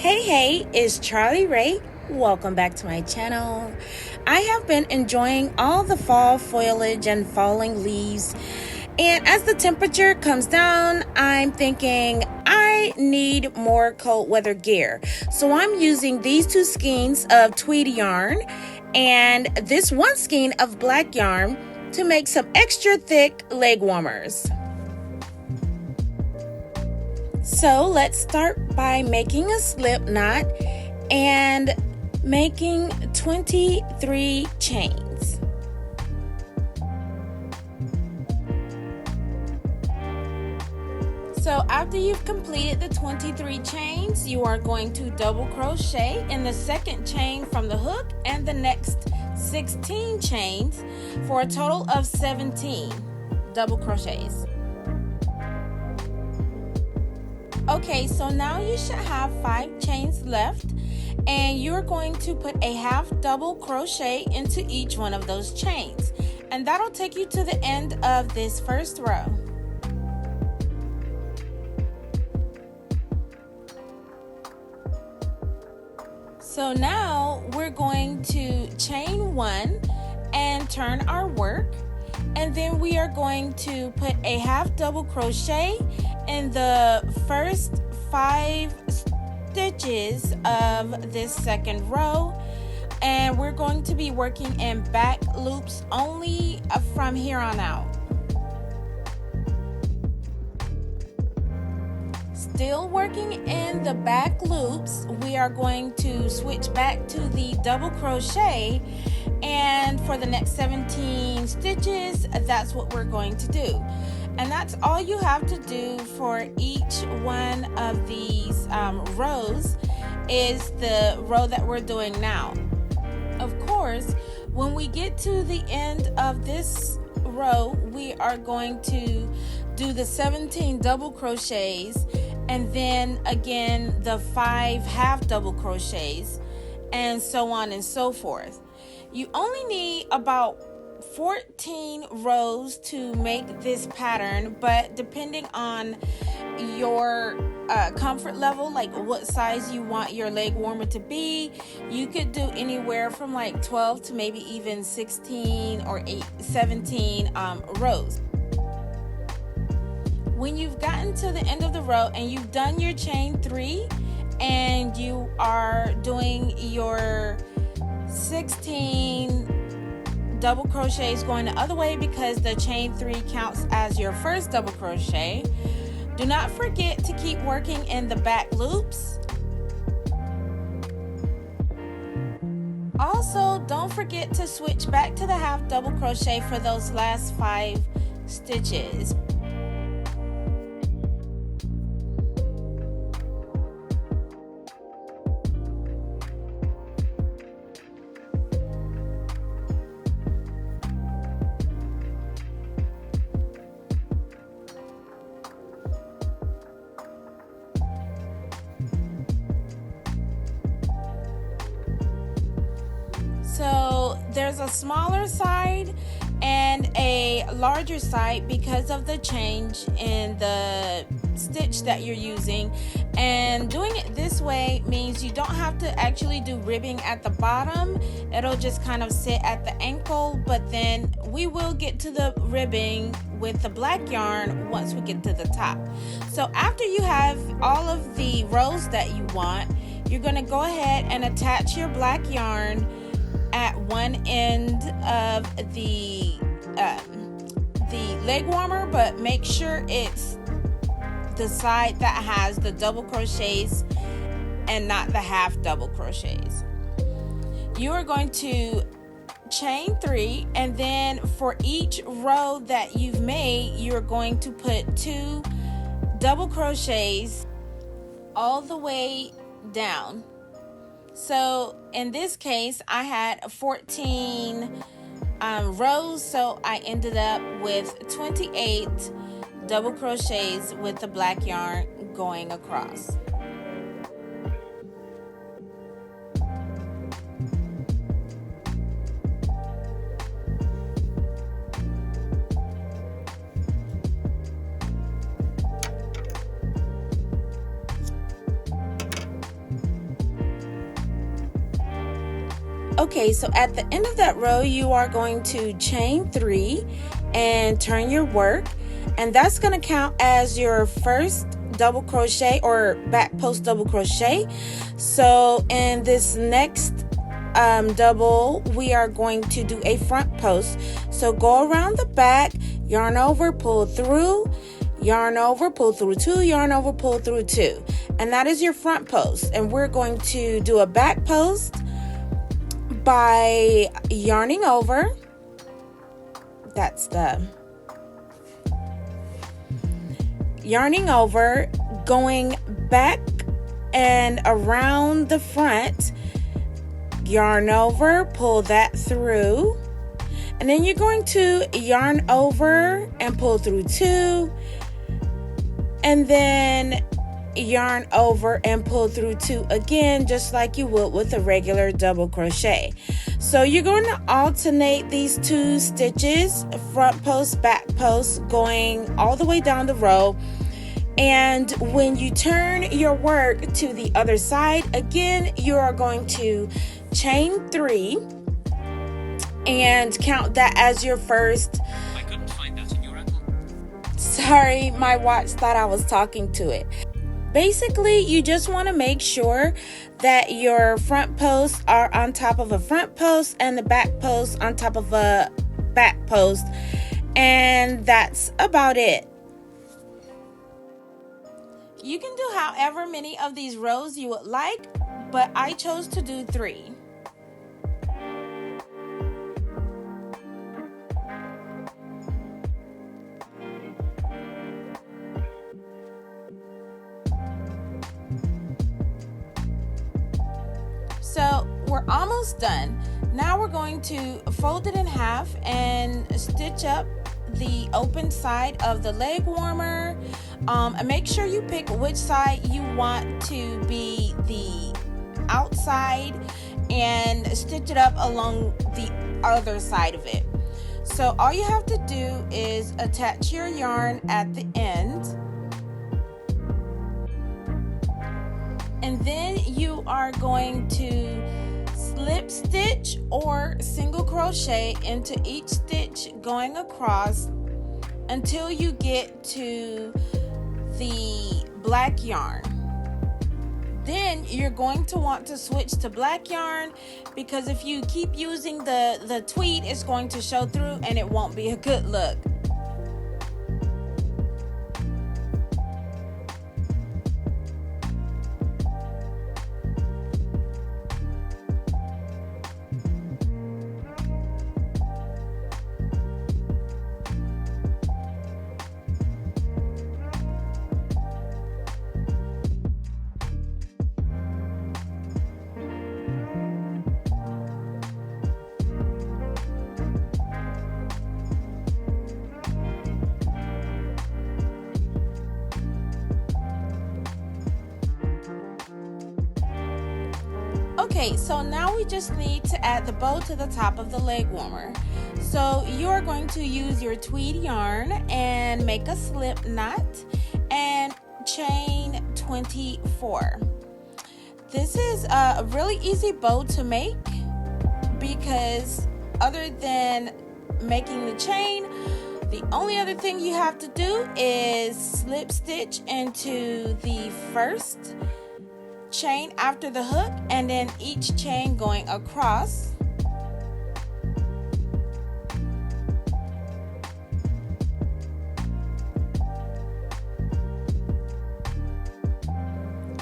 Hey, it's Charlie Ray. Welcome back to my channel. I have been enjoying all the fall foliage and falling leaves. And as the temperature comes down, I'm thinking I need more cold weather gear. So I'm using these two skeins of tweed yarn and this one skein of black yarn to make some extra thick leg warmers. So let's start by making a slip knot and making 23 chains. So after you've completed the 23 chains, you are going to double crochet in the second chain from the hook and the next 16 chains for a total of 17 double crochets. Okay, so now you should have 5 chains left, and you're going to put a half double crochet into each one of those chains, and that'll take you to the end of this first row. So now we're going to chain 1 and turn our work, and then we are going to put a half double crochet in the first 5 stitches of this second row, and we're going to be working in back loops only from here on out. Still working in the back loops, we are going to switch back to the double crochet, and for the next 17 stitches, that's what we're going to do. And that's all you have to do for each one of these rows is the row that we're doing now. Of course, when we get to the end of this row, we are going to do the 17 double crochets and then again the 5 half double crochets, and so on and so forth. You only need about 14 rows to make this pattern, but depending on your comfort level, like what size you want your leg warmer to be, you could do anywhere from like 12 to maybe even 16 or 17 rows. When you've gotten to the end of the row and you've done your chain 3 and you are doing your 16 double crochets going the other way because the chain 3 counts as your first double crochet, do not forget to keep working in the back loops. Also, don't forget to switch back to the half double crochet for those last 5 stitches. So there's a smaller side and a larger side because of the change in the stitch that you're using, and doing it this way means you don't have to actually do ribbing at the bottom. It'll just kind of sit at the ankle, but then we will get to the ribbing with the black yarn once we get to the top. So after you have all of the rows that you want, you're going to go ahead and attach your black yarn at one end of the leg warmer, but make sure it's the side that has the double crochets and not the half double crochets. You are going to chain 3, and then for each row that you've made, you're going to put 2 double crochets all the way down. So in this case, I had 14 rows, so I ended up with 28 double crochets with the black yarn going across. Okay, so at the end of that row, you are going to chain 3 and turn your work, and that's going to count as your first double crochet or back post double crochet. So in this next double, we are going to do a front post. So go around the back, yarn over, pull through, yarn over, pull through 2, yarn over, pull through 2, and that is your front post. And we're going to do a back post by yarning over. That's the yarning over, going back and around the front, yarn over, pull that through, and then you're going to yarn over and pull through 2, and then yarn over and pull through 2 again, just like you would with a regular double crochet. So you're going to alternate these 2 stitches, front post, back post, going all the way down the row. And when you turn your work to the other side, again, you are going to chain 3 and count that as your first. I couldn't find that in your ankle. Sorry, my watch thought I was talking to it. Basically, you just want to make sure that your front posts are on top of a front post and the back post on top of a back post. And that's about it. You can do however many of these rows you would like, but I chose to do 3. So we're almost done. Now we're going to fold it in half and stitch up the open side of the leg warmer. And make sure you pick which side you want to be the outside and stitch it up along the other side of it. So all you have to do is attach your yarn at the end, and then you are going to slip stitch or single crochet into each stitch going across until you get to the black yarn. Then you're going to want to switch to black yarn, because if you keep using the tweed, it's going to show through and it won't be a good look. Okay, so now we just need to add the bow to the top of the leg warmer. So you are going to use your tweed yarn and make a slip knot and chain 24. This is a really easy bow to make, because other than making the chain, the only other thing you have to do is slip stitch into the first chain after the hook, and then each chain going across.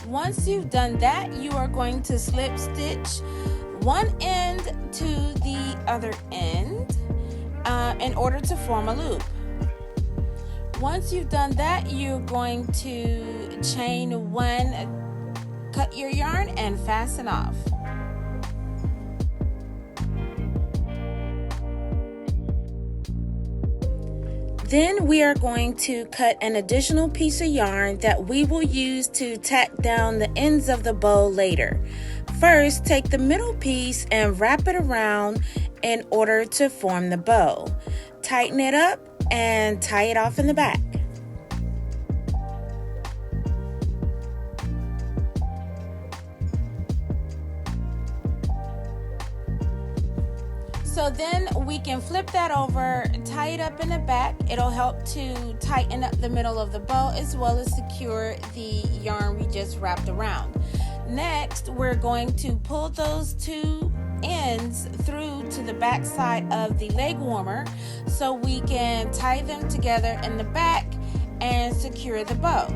Once you've done that, you are going to slip stitch one end to the other end in order to form a loop. Once you've done that, you're going to chain 1, cut your yarn and fasten off. Then we are going to cut an additional piece of yarn that we will use to tack down the ends of the bow later. First, take the middle piece and wrap it around in order to form the bow. Tighten it up and tie it off in the back. So then we can flip that over, tie it up in the back. It'll help to tighten up the middle of the bow as well as secure the yarn we just wrapped around. Next, we're going to pull those two ends through to the back side of the leg warmer so we can tie them together in the back and secure the bow.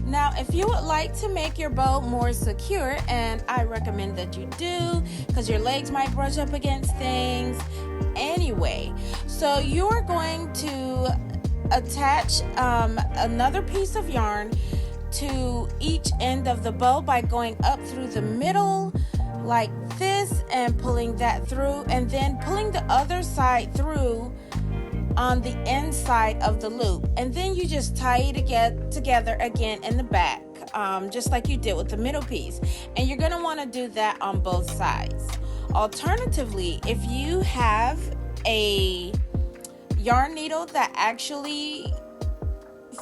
Now, if you would like to make your bow more secure, and I recommend that you do, because your legs might brush up against things anyway. So you're going to attach another piece of yarn to each end of the bow by going up through the middle like this and pulling that through, and then pulling the other side through on the inside of the loop, and then you just tie it together again in the back, just like you did with the middle piece. And you're going to want to do that on both sides. Alternatively, if you have a yarn needle that actually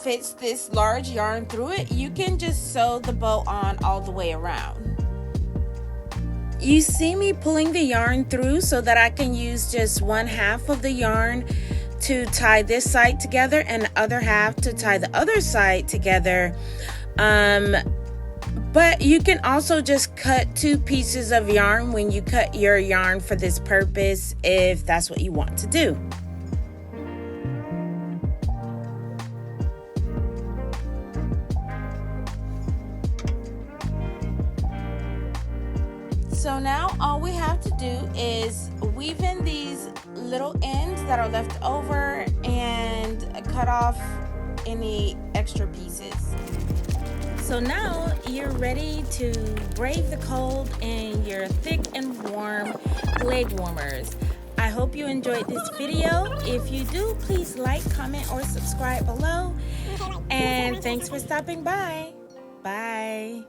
fits this large yarn through it, you can just sew the bow on all the way around. You see me pulling the yarn through so that I can use just one half of the yarn to tie this side together and the other half to tie the other side together. But you can also just cut two pieces of yarn when you cut your yarn for this purpose, if that's what you want to do. So now all we have to do is weave in these little ends that are left over and cut off any extra pieces. So now you're ready to brave the cold in your thick and warm leg warmers. I hope you enjoyed this video. If you do, please like, comment, or subscribe below. And thanks for stopping by. Bye.